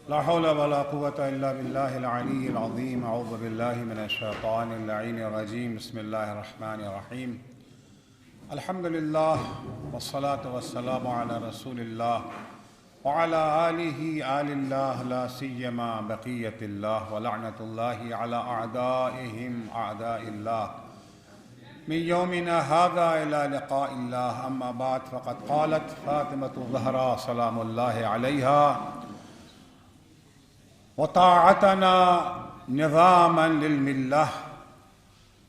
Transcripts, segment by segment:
لا حول ولا قوة إلا بالله العلي العظيم أعوذ بالله من الشيطان اللعين الرجيم بسم الله الرحمن الرحيم الحمد لله والصلاة والسلام على رسول الله وعلى آل الله لا سيما بقية الله ولعنة الله على أعدائهم أعداء الله من يومنا هذا إلى لقاء الله أما بعد فقد قالت فاطمة الزهراء سلام الله عليها وطاعتنا نظاما للملة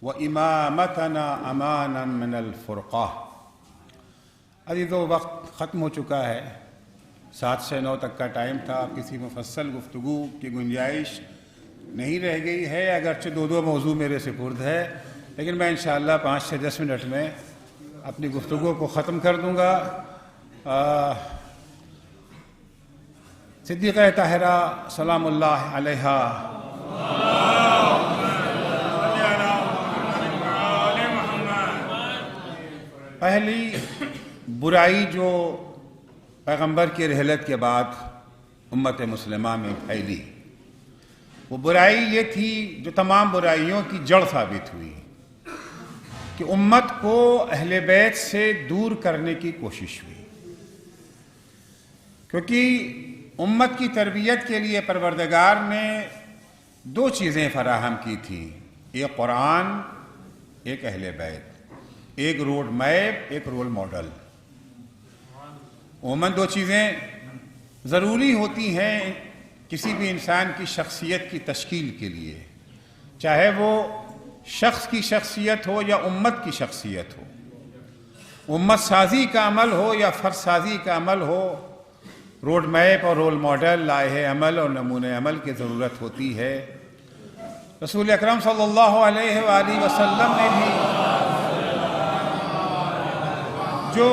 وإمامتنا أمانا من الفرقة۔ عزیزو، وقت ختم ہو چکا ہے، 7 سے 9 تک کا ٹائم تھا، کسی مفصل گفتگو کی گنجائش نہیں رہ گئی ہے، اگرچہ دو موضوع میرے سپرد ہے، لیکن میں انشاءاللہ 5 سے 10 منٹ میں اپنی گفتگو کو ختم کر دوں گا۔ صدیقہ طاہرہ سلام اللہ علیہا پہلی برائی جو پیغمبر کی رحلت کے بعد امت مسلمہ میں پھیلی، وہ برائی یہ تھی جو تمام برائیوں کی جڑ ثابت ہوئی کہ امت کو اہل بیت سے دور کرنے کی کوشش ہوئی، کیونکہ امت کی تربیت کے لیے پروردگار نے 2 چیزیں فراہم کی تھیں، ایک قرآن، ایک اہل بیت، ایک روڈ میپ، ایک رول ماڈل۔ عموماً 2 چیزیں ضروری ہوتی ہیں کسی بھی انسان کی شخصیت کی تشکیل کے لیے، چاہے وہ شخص کی شخصیت ہو یا امت کی شخصیت ہو، امت سازی کا عمل ہو یا فرد سازی کا عمل ہو، روڈ میپ اور رول ماڈل، لائحہ عمل اور نمونہ عمل کی ضرورت ہوتی ہے۔ رسول اکرم صلی اللہ علیہ وآلہ وسلم نے بھی جو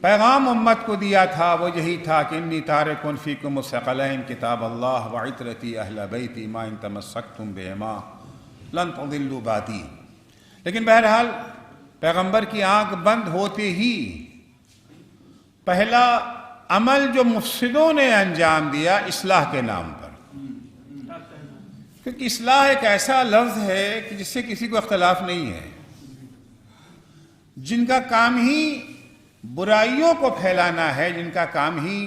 پیغام امت کو دیا تھا وہ یہی تھا کہ انی تارک فیکم الثقلین کتاب اللہ وعطرتی اہل بیتی ما ان تمسکتم بہما لن تضلوا بعدی۔ لیکن بہرحال پیغمبر کی آنکھ بند ہوتے ہی پہلا عمل جو مفسدوں نے انجام دیا اصلاح کے نام پر، کیونکہ اصلاح ایک ایسا لفظ ہے کہ جس سے کسی کو اختلاف نہیں ہے، جن کا کام ہی برائیوں کو پھیلانا ہے، جن کا کام ہی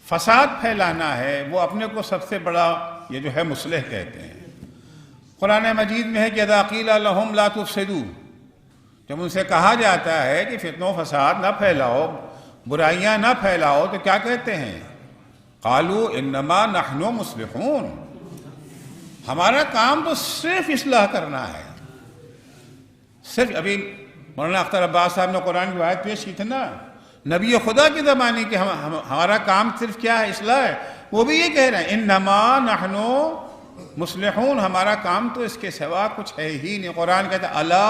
فساد پھیلانا ہے، وہ اپنے کو سب سے بڑا یہ جو ہے مصلح کہتے ہیں۔ قرآن مجید میں ہے کہ اذا قیل لہم لا تفسدوا، جب ان سے کہا جاتا ہے کہ فتنہ و فساد نہ پھیلاؤ، برائیاں نہ پھیلاؤ، تو کیا کہتے ہیں؟ قالوا انما نحن مصلحون، ہمارا کام تو صرف اصلاح کرنا ہے۔ صرف ابھی مولانا اختر عباس صاحب نے قرآن کی آیت پیش کی تھی نا، نبی خدا کے زمانے کے ہمارا کام صرف کیا ہے؟ اصلاح ہے۔ وہ بھی یہ کہہ رہے ہیں انما نحن مصلحون، ہمارا کام تو اس کے سوا کچھ ہے ہی نہیں۔ قرآن کہتا ہے الا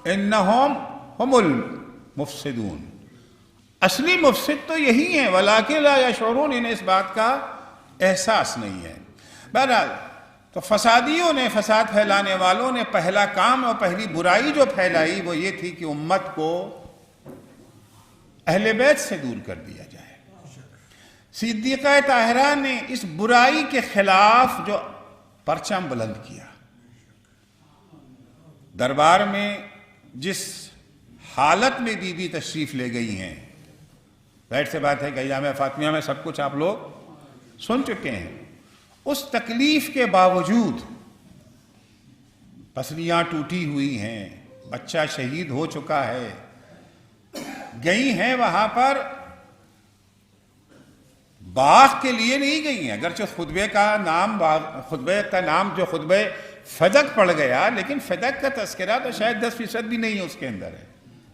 انہم هم المفسدون، اصلی مفسد تو یہی ہیں، ولیکن لا یشعرون، انہیں اس بات کا احساس نہیں ہے۔ بہرحال تو فسادیوں نے، فساد پھیلانے والوں نے پہلا کام اور پہلی برائی جو پھیلائی وہ یہ تھی کہ امت کو اہل بیت سے دور کر دیا جائے۔ صدیقہ طاہرہ نے اس برائی کے خلاف جو پرچم بلند کیا، دربار میں جس حالت میں بی بی تشریف لے گئی ہیں، ظاہر سے بات ہے کہ ایام فاطمیہ میں سب کچھ آپ لوگ سن چکے ہیں، اس تکلیف کے باوجود پسلیاں ٹوٹی ہوئی ہیں، بچہ شہید ہو چکا ہے، گئی ہیں وہاں پر باغ کے لیے نہیں گئی ہیں، اگرچہ خطبے کا نام جو خطبہ فدق پڑ گیا، لیکن فدق کا تذکرہ تو شاید 10% بھی نہیں اس کے اندر ہے۔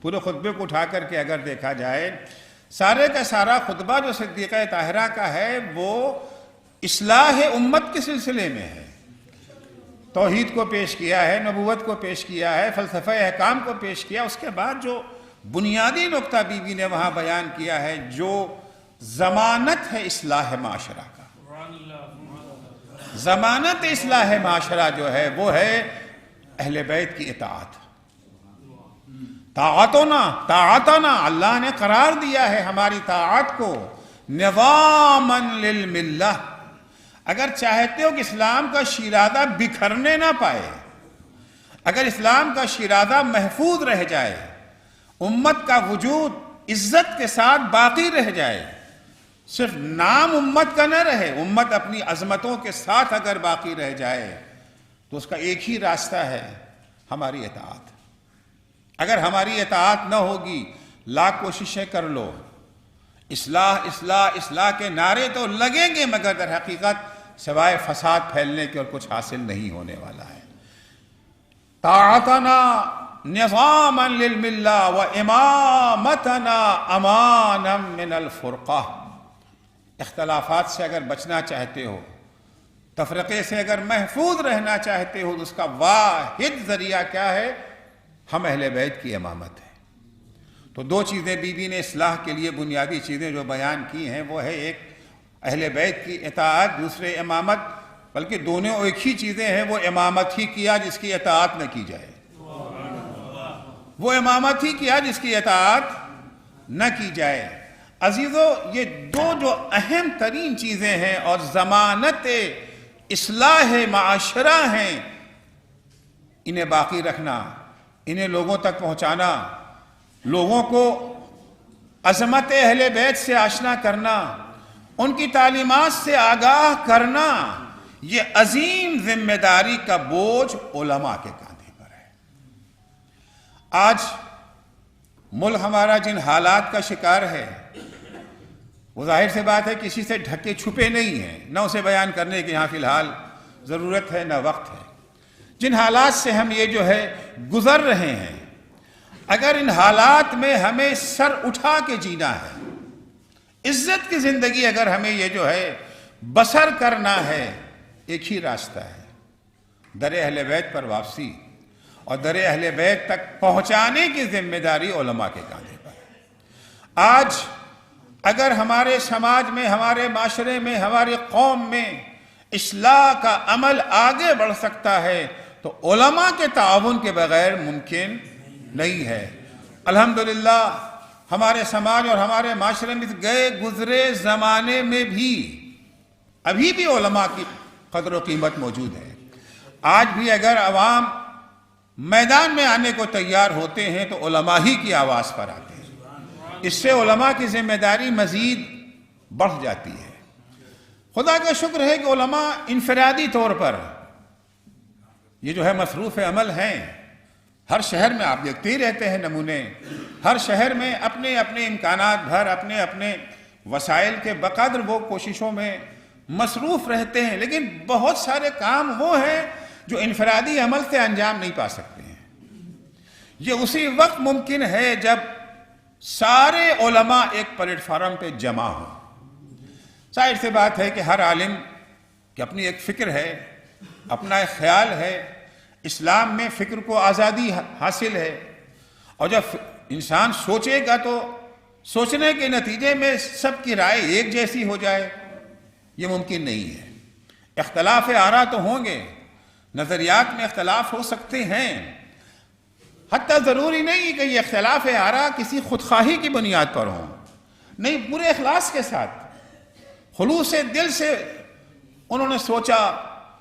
پورے خطبے کو اٹھا کر کے اگر دیکھا جائے، سارے کا سارا خطبہ جو صدیقہ طاہرہ کا ہے وہ اصلاح امت کے سلسلے میں ہے۔ توحید کو پیش کیا ہے، نبوت کو پیش کیا ہے، فلسفہ احکام کو پیش کیا، اس کے بعد جو بنیادی نقطہ بی بی نے وہاں بیان کیا ہے جو ضمانت ہے اصلاح معاشرہ کا، ضمانت اصلاح معاشرہ جو ہے وہ ہے اہل بیت کی اطاعت۔ طاعتنا اللہ نے قرار دیا ہے ہماری طاعت کو نظاما للملہ، اگر چاہتے ہو کہ اسلام کا شیرازہ بکھرنے نہ پائے، اگر اسلام کا شیرازہ محفوظ رہ جائے، امت کا وجود عزت کے ساتھ باقی رہ جائے، صرف نام امت کا نہ رہے، امت اپنی عظمتوں کے ساتھ اگر باقی رہ جائے، تو اس کا ایک ہی راستہ ہے، ہماری اطاعت۔ اگر ہماری اطاعت نہ ہوگی، لاکھ کوششیں کر لو، اصلاح اصلاح اصلاح کے نعرے تو لگیں گے، مگر در حقیقت سوائے فساد پھیلنے کے اور کچھ حاصل نہیں ہونے والا ہے۔ طاعتنا نظاما للملہ و امامتنا امانا من الفرقہ۔ اختلافات سے اگر بچنا چاہتے ہو، تفرقے سے اگر محفوظ رہنا چاہتے ہو، تو اس کا واحد ذریعہ کیا ہے؟ ہم اہل بیت کی امامت ہے۔ تو دو چیزیں بی بی نے اصلاح کے لیے بنیادی چیزیں جو بیان کی ہیں، وہ ہے ایک اہل بیت کی اطاعت، دوسرے امامت، بلکہ دونوں ایک ہی چیزیں ہیں، وہ امامت ہی کیا جس کی اطاعت نہ کی جائے، وہ امامت ہی کیا جس کی اطاعت نہ کی جائے۔ عزیزو، یہ دو جو اہم ترین چیزیں ہیں اور ضمانت اصلاح معاشرہ ہیں، انہیں باقی رکھنا، انہیں لوگوں تک پہنچانا، لوگوں کو عظمت اہل بیت سے آشنا کرنا، ان کی تعلیمات سے آگاہ کرنا، یہ عظیم ذمہ داری کا بوجھ علماء کے کاندھے پر ہے۔ آج ملک ہمارا جن حالات کا شکار ہے، وہ ظاہر سے بات ہے کسی سے ڈھکے چھپے نہیں ہیں، نہ اسے بیان کرنے کی یہاں فی الحال ضرورت ہے، نہ وقت ہے۔ جن حالات سے ہم یہ جو ہے گزر رہے ہیں، اگر ان حالات میں ہمیں سر اٹھا کے جینا ہے، عزت کی زندگی اگر ہمیں یہ جو ہے بسر کرنا ہے، ایک ہی راستہ ہے، در اہل بیت پر واپسی، اور در اہل بیت تک پہنچانے کی ذمہ داری علماء کے کاندھے پر ہے۔ آج اگر ہمارے سماج میں، ہمارے معاشرے میں، ہماری قوم میں اصلاح کا عمل آگے بڑھ سکتا ہے، تو علماء کے تعاون کے بغیر ممکن نہیں ہے۔ الحمدللہ ہمارے سماج اور ہمارے معاشرے میں گئے گزرے زمانے میں بھی ابھی بھی علماء کی قدر و قیمت موجود ہے۔ آج بھی اگر عوام میدان میں آنے کو تیار ہوتے ہیں تو علماء ہی کی آواز پر آتے ہیں۔ اس سے علماء کی ذمہ داری مزید بڑھ جاتی ہے۔ خدا کا شکر ہے کہ علماء انفرادی طور پر یہ جو ہے مصروف عمل ہیں۔ ہر شہر میں آپ دیکھتے ہی رہتے ہیں نمونے، ہر شہر میں اپنے اپنے امکانات بھر، اپنے اپنے وسائل کے بقدر وہ کوششوں میں مصروف رہتے ہیں، لیکن بہت سارے کام وہ ہیں جو انفرادی عمل سے انجام نہیں پا سکتے ہیں۔ یہ اسی وقت ممکن ہے جب سارے علماء ایک پلیٹ فارم پہ جمع ہوں۔ ظاہر سی بات ہے کہ ہر عالم کی اپنی ایک فکر ہے، اپنا ایک خیال ہے۔ اسلام میں فکر کو آزادی حاصل ہے، اور جب انسان سوچے گا تو سوچنے کے نتیجے میں سب کی رائے ایک جیسی ہو جائے، یہ ممکن نہیں ہے۔ اختلاف آراء تو ہوں گے، نظریات میں اختلاف ہو سکتے ہیں، حتیٰ ضروری نہیں کہ یہ اختلاف آراء کسی خودخواہی کی بنیاد پر ہوں، نہیں، پورے اخلاص کے ساتھ، خلوص دل سے انہوں نے سوچا،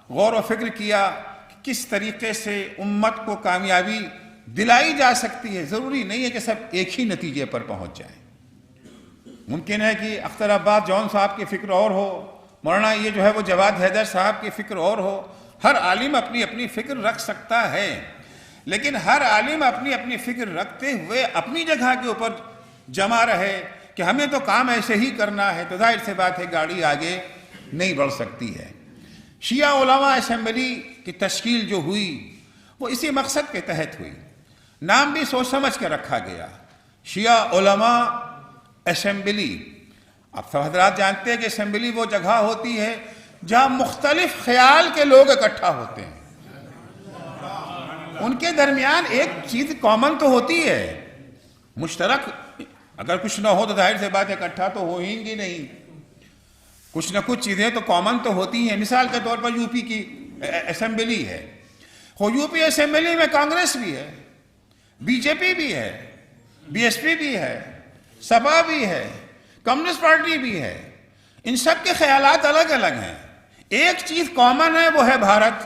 غور و فکر کیا کہ کس طریقے سے امت کو کامیابی دلائی جا سکتی ہے۔ ضروری نہیں ہے کہ سب ایک ہی نتیجے پر پہنچ جائیں۔ ممکن ہے کہ اختر عباس جون صاحب کی فکر اور ہو، مولانا یہ جو ہے وہ جواد حیدر صاحب کی فکر اور ہو۔ ہر عالم اپنی اپنی فکر رکھ سکتا ہے، لیکن ہر عالم اپنی اپنی فکر رکھتے ہوئے اپنی جگہ کے اوپر جمع رہے کہ ہمیں تو کام ایسے ہی کرنا ہے، تو ظاہر سی بات ہے گاڑی آگے نہیں بڑھ سکتی ہے۔ شیعہ علماء اسمبلی کی تشکیل جو ہوئی وہ اسی مقصد کے تحت ہوئی، نام بھی سوچ سمجھ کے رکھا گیا، شیعہ علماء اسمبلی۔ آپ سب حضرات جانتے ہیں کہ اسمبلی وہ جگہ ہوتی ہے جہاں مختلف خیال کے لوگ اکٹھا ہوتے ہیں، ان کے درمیان ایک چیز کامن تو ہوتی ہے، مشترک اگر کچھ نہ ہو تو ظاہر سے بات اکٹھا تو ہوئیں گی نہیں، کچھ نہ کچھ چیزیں تو کامن تو ہوتی ہیں۔ مثال کے طور پر یو پی کی اسمبلی ہے، یو پی اسمبلی میں کانگریس بھی ہے، بی جے پی بھی ہے، بی ایس پی بھی ہے، سپا بھی ہے، کمیونسٹ پارٹی بھی ہے، ان سب کے خیالات الگ الگ ہیں، ایک چیز کامن ہے، وہ ہے بھارت۔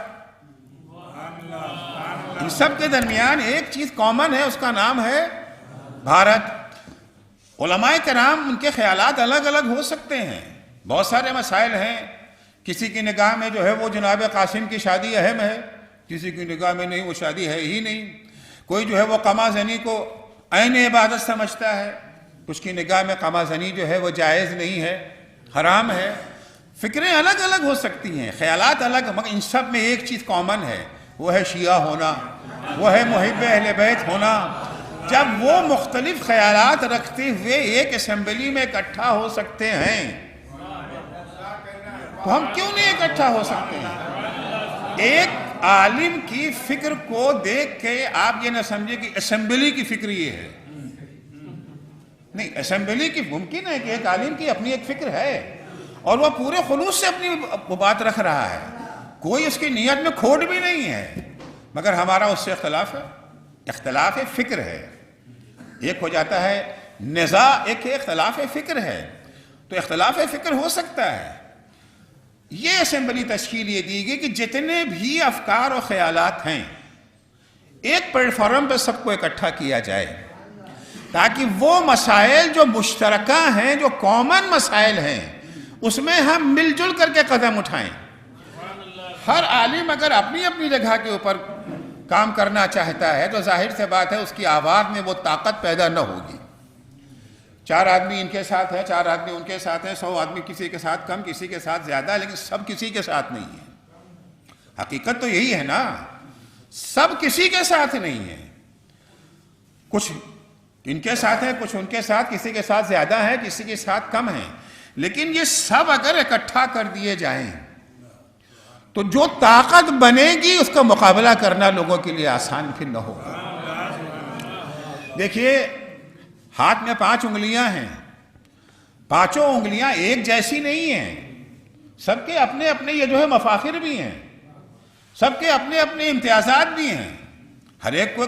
ان سب کے درمیان ایک چیز کامن ہے، اس کا نام ہے بھارت۔ علماء کرام ان کے خیالات الگ الگ ہو سکتے ہیں، بہت سارے مسائل ہیں، کسی کی نگاہ میں جو ہے وہ جناب قاسم کی شادی اہم ہے، کسی کی نگاہ میں نہیں، وہ شادی ہے ہی نہیں، کوئی جو ہے وہ قما زنی کو عین عبادت سمجھتا ہے، کچھ کی نگاہ میں قما زنی جو ہے وہ جائز نہیں ہے، حرام ہے۔ فکریں الگ الگ ہو سکتی ہیں، خیالات الگ، مگر ان سب میں ایک چیز کامن ہے، وہ ہے شیعہ ہونا، وہ ہے محب اہل بیت ہونا۔ جب وہ مختلف خیالات رکھتے ہوئے ایک اسمبلی میں اکٹھا ہو سکتے ہیں تو ہم کیوں نہیں اکٹھا ہو سکتے ہیں؟ ایک عالم کی فکر کو دیکھ کے آپ یہ نہ سمجھے کہ اسمبلی کی فکر یہ ہے، نہیں، اسمبلی کی ممکن ہے کہ ایک عالم کی اپنی ایک فکر ہے اور وہ پورے خلوص سے اپنی بات رکھ رہا ہے، کوئی اس کی نیت میں کھوٹ بھی نہیں ہے، مگر ہمارا اس سے اختلاف ہے، اختلاف فکر ہے۔ ایک ہو جاتا ہے نزاع، ایک اختلاف فکر ہے، تو اختلاف فکر ہو سکتا ہے۔ یہ اسمبلی تشکیل یہ دی گئی کہ جتنے بھی افکار و خیالات ہیں ایک پلیٹ فارم پہ سب کو اکٹھا کیا جائے، تاکہ وہ مسائل جو مشترکہ ہیں، جو کامن مسائل ہیں، اس میں ہم مل جل کر کے قدم اٹھائیں۔ ہر عالم اگر اپنی اپنی جگہ کے اوپر کام کرنا چاہتا ہے تو ظاہر سے بات ہے اس کی آواز میں وہ طاقت پیدا نہ ہوگی۔ 4 آدمی ان کے ساتھ ہیں، 4 آدمی ان کے ساتھ ہیں، 100 آدمی کسی کے ساتھ کم، کسی کے ساتھ زیادہ، لیکن سب کسی کے ساتھ نہیں ہے۔ حقیقت تو یہی ہے نا، سب کسی کے ساتھ نہیں ہے، کچھ ان کے ساتھ ہیں، کچھ ان کے ساتھ، کسی کے ساتھ زیادہ ہے، کسی کے ساتھ کم ہے، لیکن یہ سب اگر اکٹھا کر دیے جائیں تو جو طاقت بنے گی اس کا مقابلہ کرنا لوگوں کے لیے آسان پھر نہ ہوگا۔ دیکھیے، ہاتھ میں 5 انگلیاں ہیں، 5 انگلیاں ایک جیسی نہیں ہیں، سب کے اپنے اپنے یہ جو ہے مفاخر بھی ہیں، سب کے اپنے اپنے امتیازات بھی ہیں، ہر ایک کو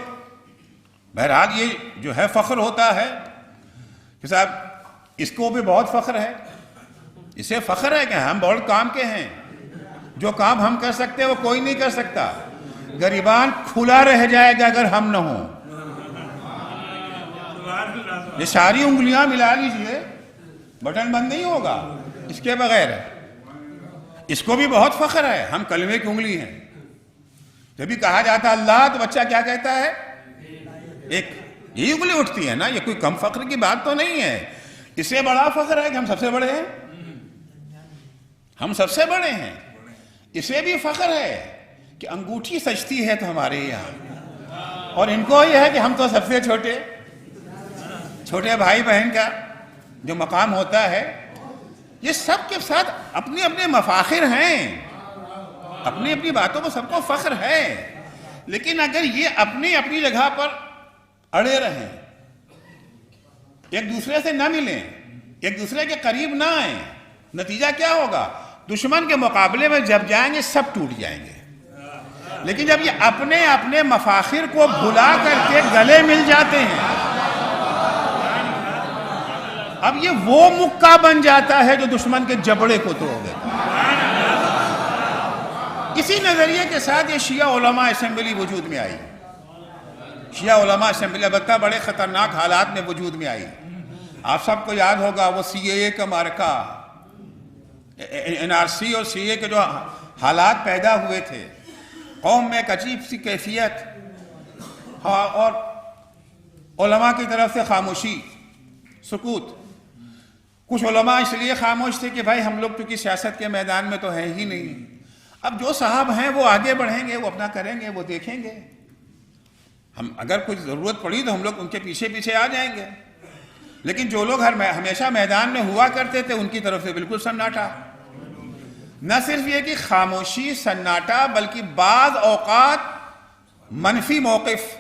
بہرحال یہ جو ہے فخر ہوتا ہے کہ صاحب اس کو بھی بہت فخر ہے، اسے فخر ہے کہ ہم بہت کام کے ہیں، جو کام ہم کر سکتے ہیں وہ کوئی نہیں کر سکتا، گریبان کھلا رہ جائے گا اگر ہم نہ ہوں۔ یہ ساری انگلیاں ملا لیجئے، بٹن بند نہیں ہوگا اس کے بغیر۔ اس کو بھی بہت فخر ہے، ہم کلمے کی انگلی ہیں۔ جب بھی کہا جاتا ہے اللہ تو بچہ کیا کہتا ہے؟ ایک یہی انگلی اٹھتی ہے نا، یہ کوئی کم فخر کی بات تو نہیں ہے۔ اسے بڑا فخر ہے کہ ہم سب سے بڑے ہیں، ہم سب سے بڑے ہیں۔ اسے بھی فخر ہے کہ انگوٹھی سجتی ہے تو ہمارے یہاں، اور ان کو یہ ہے کہ ہم تو سب سے چھوٹے بھائی بہن کا جو مقام ہوتا ہے۔ یہ سب کے ساتھ اپنے اپنے مفاخر ہیں، اپنی اپنی باتوں کو سب کو فخر ہے، لیکن اگر یہ اپنی اپنی جگہ پر اڑے رہیں، ایک دوسرے سے نہ ملیں، ایک دوسرے کے قریب نہ آئیں، نتیجہ کیا ہوگا؟ دشمن کے مقابلے میں جب جائیں گے سب ٹوٹ جائیں گے۔ لیکن جب یہ اپنے اپنے مفاخر کو بھلا کر کے گلے مل جاتے ہیں، اب یہ وہ مکہ بن جاتا ہے جو دشمن کے جبڑے کو توڑ دیتا ہے۔ اسی نظریے کے ساتھ یہ شیعہ علماء اسمبلی وجود میں آئی۔ شیعہ علماء اسمبلی البتہ بڑے خطرناک حالات میں وجود میں آئی۔ آپ سب کو یاد ہوگا وہ سی اے اے کا مارکہ، این آر سی اور سی اے کے جو حالات پیدا ہوئے تھے، قوم میں ایک عجیب سی کیفیت اور علماء کی طرف سے خاموشی، سکوت۔ کچھ علماء اس لیے خاموش تھے کہ بھائی ہم لوگ چونکہ سیاست کے میدان میں تو ہیں ہی نہیں، اب جو صاحب ہیں وہ آگے بڑھیں گے، وہ اپنا کریں گے، وہ دیکھیں گے، ہم اگر کچھ ضرورت پڑی تو ہم لوگ ان کے پیچھے پیچھے آ جائیں گے۔ لیکن جو لوگ ہمیشہ میدان میں ہوا کرتے تھے ان کی طرف سے بالکل سناٹا، نہ صرف یہ کہ خاموشی، سناٹا، بلکہ بعض اوقات منفی موقف۔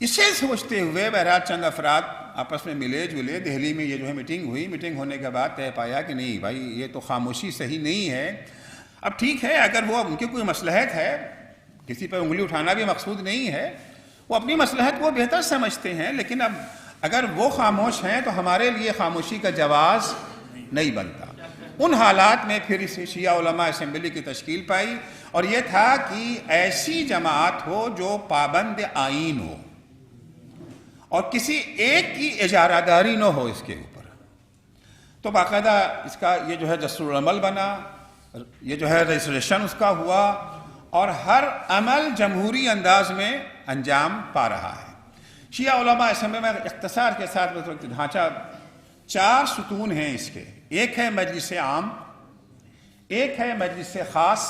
اسے سوچتے ہوئے بہرحال چند افراد آپس میں ملے جلے، دہلی میں یہ جو ہے میٹنگ ہوئی، میٹنگ ہونے کے بعد طے پایا کہ نہیں بھائی یہ تو خاموشی صحیح نہیں ہے۔ اب ٹھیک ہے، اگر وہ ان کی کوئی مصلحت ہے، کسی پر انگلی اٹھانا بھی مقصود نہیں ہے، وہ اپنی مصلحت کو بہتر سمجھتے ہیں، لیکن اب اگر وہ خاموش ہیں تو ہمارے لیے خاموشی کا جواز نہیں بنتا۔ ان حالات میں پھر اس شیعہ علماء اسمبلی کی تشکیل پائی، اور یہ تھا کہ ایسی جماعت ہو جو پابند آئین ہو اور کسی ایک کی اجارہ داری نہ ہو اس کے اوپر۔ تو باقاعدہ اس کا یہ جو ہے دستور العمل بنا، یہ جو ہے رجسٹریشن اس کا ہوا، اور ہر عمل جمہوری انداز میں انجام پا رہا ہے۔ شیعہ علماء اسمبلی میں اختصار کے ساتھ ڈھانچہ 4 ستون ہیں اس کے، ایک ہے مجلس عام، ایک ہے مجلس خاص،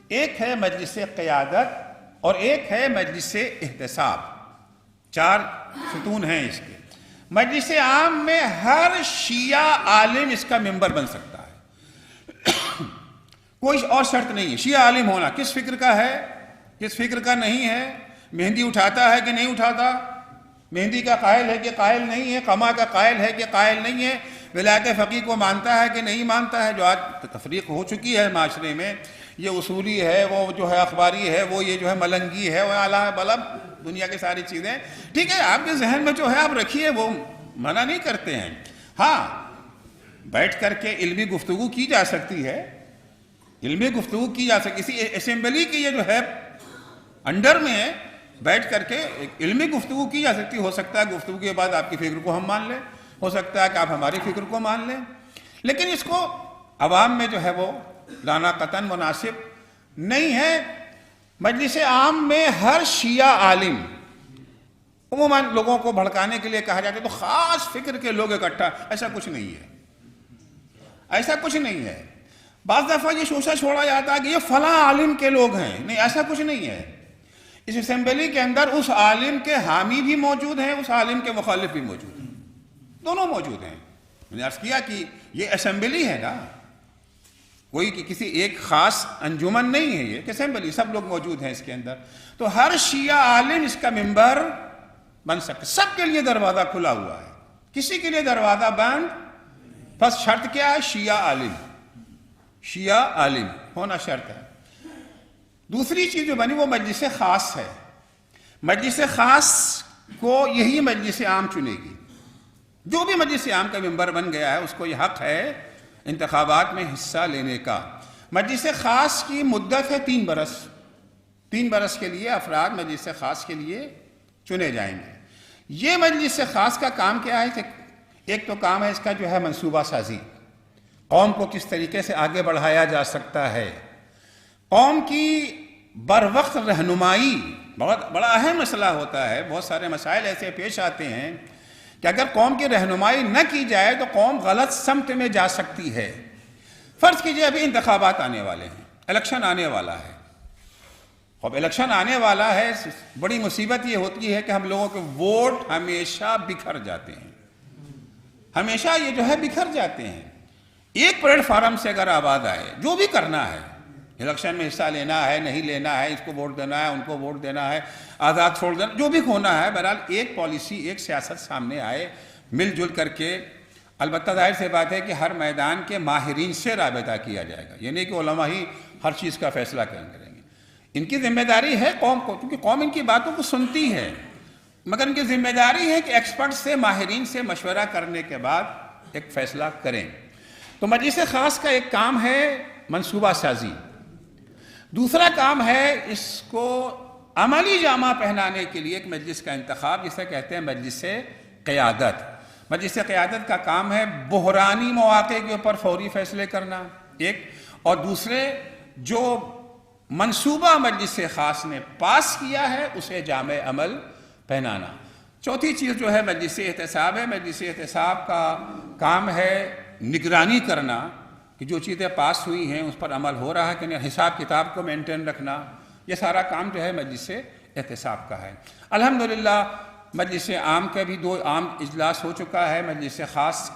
ایک ہے مجلس قیادت، اور ایک ہے مجلس احتساب۔ 4 ستون ہیں اس کے۔ مجلس عام میں ہر شیعہ عالم اس کا ممبر بن سکتا ہے، کوئی اور شرط نہیں ہے۔ شیعہ عالم ہونا کس فکر کا ہے، کس فکر کا نہیں ہے، مہندی اٹھاتا ہے کہ نہیں اٹھاتا، مہندی کا قائل ہے کہ قائل نہیں ہے، قما کا قائل ہے کہ قائل نہیں ہے، ولایت فقیہ کو مانتا ہے کہ نہیں مانتا ہے، جو آج تفریق ہو چکی ہے معاشرے میں، یہ اصولی ہے، وہ جو ہے اخباری ہے، وہ یہ جو ہے ملنگی ہے، وہ اعلیٰ بلب دنیا کی ساری چیزیں، ٹھیک ہے، آپ کے ذہن میں جو ہے آپ رکھیے، وہ منع نہیں کرتے ہیں۔ ہاں، بیٹھ کر کے علمی گفتگو کی جا سکتی ہے، علمی گفتگو کی جا سکتی، اسی اسمبلی کی یہ جو ہے انڈر میں بیٹھ کر کے ایک علمی گفتگو کی جا سکتی، ہو سکتا ہے گفتگو کے بعد آپ کی فکر کو ہم مان لیں، ہو سکتا ہے کہ آپ ہماری فکر کو مان لیں، لیکن اس کو عوام میں جو ہے وہ لانا قطعاً مناسب نہیں ہے۔ مجلس عام میں ہر شیعہ عالم، عموماً لوگوں کو بھڑکانے کے لیے کہا جاتا ہے تو خاص فکر کے لوگ اکٹھا، ایسا کچھ نہیں ہے، ایسا کچھ نہیں ہے۔ بعض دفعہ یہ شوشہ چھوڑا جاتا ہے کہ یہ فلاں عالم کے لوگ ہیں، نہیں، ایسا کچھ نہیں ہے۔ اس اسمبلی کے اندر اس عالم کے حامی بھی موجود ہیں، اس عالم کے مخالف بھی موجود ہیں، دونوں موجود ہیں۔ میں نے عرض کیا کہ یہ اسمبلی ہے نا، کوئی کسی ایک خاص انجمن نہیں ہے، یہ کہ اسمبلی سب لوگ موجود ہیں اس کے اندر، تو ہر شیعہ عالم اس کا ممبر بن سکتا، سب کے لیے دروازہ کھلا ہوا ہے، کسی کے لیے دروازہ بند، بس شرط کیا ہے، شیعہ عالم، شیعہ عالم ہونا شرط ہے۔ دوسری چیز جو بنی وہ مجلس خاص ہے۔ مجلس خاص کو یہی مجلس عام چنے گی، جو بھی مجلس عام کا ممبر بن گیا ہے اس کو یہ حق ہے انتخابات میں حصہ لینے کا۔ مجلس خاص کی مدت ہے 3 برس، 3 برس کے لیے افراد مجلس خاص کے لیے چنے جائیں گے۔ یہ مجلس خاص کا کام کیا ہے کہ ایک تو کام ہے اس کا جو ہے منصوبہ سازی، قوم کو کس طریقے سے آگے بڑھایا جا سکتا ہے، قوم کی بروقت رہنمائی بہت بڑا اہم مسئلہ ہوتا ہے۔ بہت سارے مسائل ایسے پیش آتے ہیں کہ اگر قوم کی رہنمائی نہ کی جائے تو قوم غلط سمت میں جا سکتی ہے۔ فرض کیجئے ابھی انتخابات آنے والے ہیں، الیکشن آنے والا ہے، اب الیکشن آنے والا ہے، بڑی مصیبت یہ ہوتی ہے کہ ہم لوگوں کے ووٹ ہمیشہ بکھر جاتے ہیں، ہمیشہ یہ جو ہے بکھر جاتے ہیں۔ ایک پلیٹ فارم سے اگر آواز آئے، جو بھی کرنا ہے، الیکشن میں حصہ لینا ہے، نہیں لینا ہے، اس کو ووٹ دینا ہے، ان کو ووٹ دینا ہے، آزاد چھوڑ دینا، جو بھی ہونا ہے، بہرحال ایک پالیسی، ایک سیاست سامنے آئے، مل جل کر کے۔ البتہ ظاہر سی بات ہے کہ ہر میدان کے ماہرین سے رابطہ کیا جائے گا، یہ نہیں کہ علماء ہی ہر چیز کا فیصلہ کریں گے۔ ان کی ذمہ داری ہے قوم کو، کیونکہ قوم ان کی باتوں کو سنتی ہے، مگر ان کی ذمہ داری ہے کہ ایکسپرٹ سے، ماہرین سے مشورہ کرنے کے بعد ایک فیصلہ کریں۔ تو مجلس خاص کا ایک کام ہے منصوبہ سازی، دوسرا کام ہے اس کو عملی جامہ پہنانے کے لیے ایک مجلس کا انتخاب، جسے کہتے ہیں مجلس قیادت۔ مجلس قیادت کا کام ہے بحرانی مواقع کے اوپر فوری فیصلے کرنا ایک، اور دوسرے جو منصوبہ مجلس خاص نے پاس کیا ہے اسے جامع عمل پہنانا۔ چوتھی چیز جو ہے مجلس احتساب ہے۔ مجلس احتساب کا کام ہے نگرانی کرنا کہ جو چیزیں پاس ہوئی ہیں اس پر عمل ہو رہا ہے کہ نہیں، حساب کتاب کو مینٹین رکھنا، یہ سارا کام جو ہے مجلس احتساب کا ہے۔ الحمدللہ مجلس عام کا بھی 2 عام اجلاس ہو چکا ہے، مجلس خاص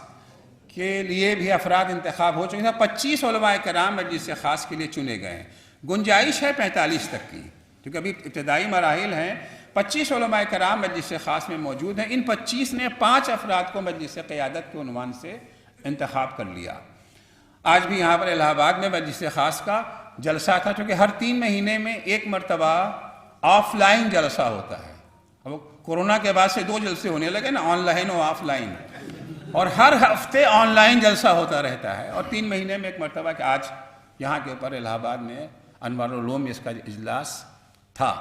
کے لیے بھی افراد انتخاب ہو چکے ہیں، 25 علماء کرام مجلس خاص کے لیے چنے گئے ہیں، گنجائش ہے 45 تک کی، کیونکہ ابھی ابتدائی مراحل ہیں۔ 25 علماء کرام مجلس خاص میں موجود ہیں، ان 25 نے 5 افراد کو مجلس قیادت کے عنوان سے انتخاب کر لیا۔ آج بھی یہاں پر الہ آباد میں مجلس خاص کا جلسہ تھا، چونکہ ہر 3 مہینے میں ایک مرتبہ آف لائن جلسہ ہوتا ہے۔ اب کورونا کے بعد سے 2 جلسے ہونے لگے نا، آن لائن اور آف لائن، اور ہر ہفتے آن لائن جلسہ ہوتا رہتا ہے، اور 3 مہینے میں ایک مرتبہ کہ آج یہاں کے اوپر الہ آباد میں انوار العلوم میں اس کا اجلاس تھا۔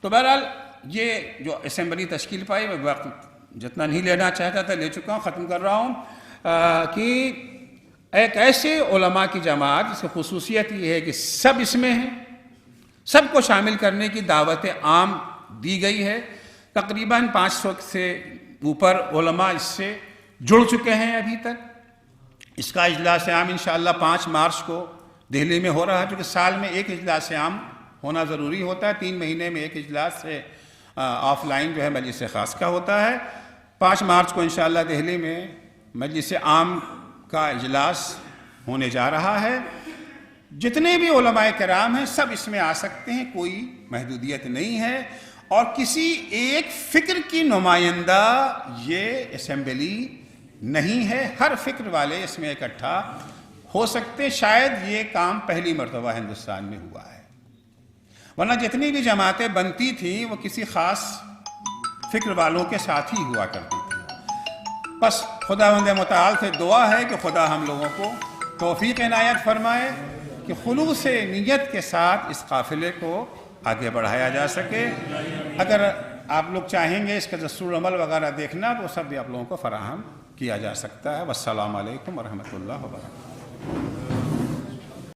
تو بہرحال یہ جو اسمبلی تشکیل پائی، میں وقت جتنا نہیں لینا چاہتا تھا لے چکا ہوں، ختم کر رہا ہوں، کہ ایک ایسے علماء کی جماعت جس کی خصوصیت یہ ہے کہ سب اس میں ہیں، سب کو شامل کرنے کی دعوت عام دی گئی ہے۔ تقریباً 500 سے اوپر علماء اس سے جڑ چکے ہیں ابھی تک۔ اس کا اجلاس عام انشاءاللہ 5 مارچ کو دہلی میں ہو رہا ہے، کیونکہ سال میں ایک اجلاس عام ہونا ضروری ہوتا ہے، 3 مہینے میں ایک اجلاس ہے آف لائن جو ہے مجلس خاص کا ہوتا ہے۔ 5 مارچ کو انشاءاللہ دہلی میں مجلس عام کا اجلاس ہونے جا رہا ہے۔ جتنے بھی علماء کرام ہیں سب اس میں آ سکتے ہیں، کوئی محدودیت نہیں ہے، اور کسی ایک فکر کی نمائندہ یہ اسمبلی نہیں ہے، ہر فکر والے اس میں اکٹھا ہو سکتے۔ شاید یہ کام پہلی مرتبہ ہندوستان میں ہوا ہے، ورنہ جتنی بھی جماعتیں بنتی تھیں وہ کسی خاص فکر والوں کے ساتھ ہی ہوا کرتی تھیں۔ بس خداوند متعال سے دعا ہے کہ خدا ہم لوگوں کو توفیق عنایت فرمائے کہ خلوص نیت کے ساتھ اس قافلے کو آگے بڑھایا جا سکے۔ اگر آپ لوگ چاہیں گے اس کا دستور عمل وغیرہ دیکھنا تو سب بھی آپ لوگوں کو فراہم کیا جا سکتا ہے۔ والسلام علیکم ورحمۃ اللہ وبرکاتہ۔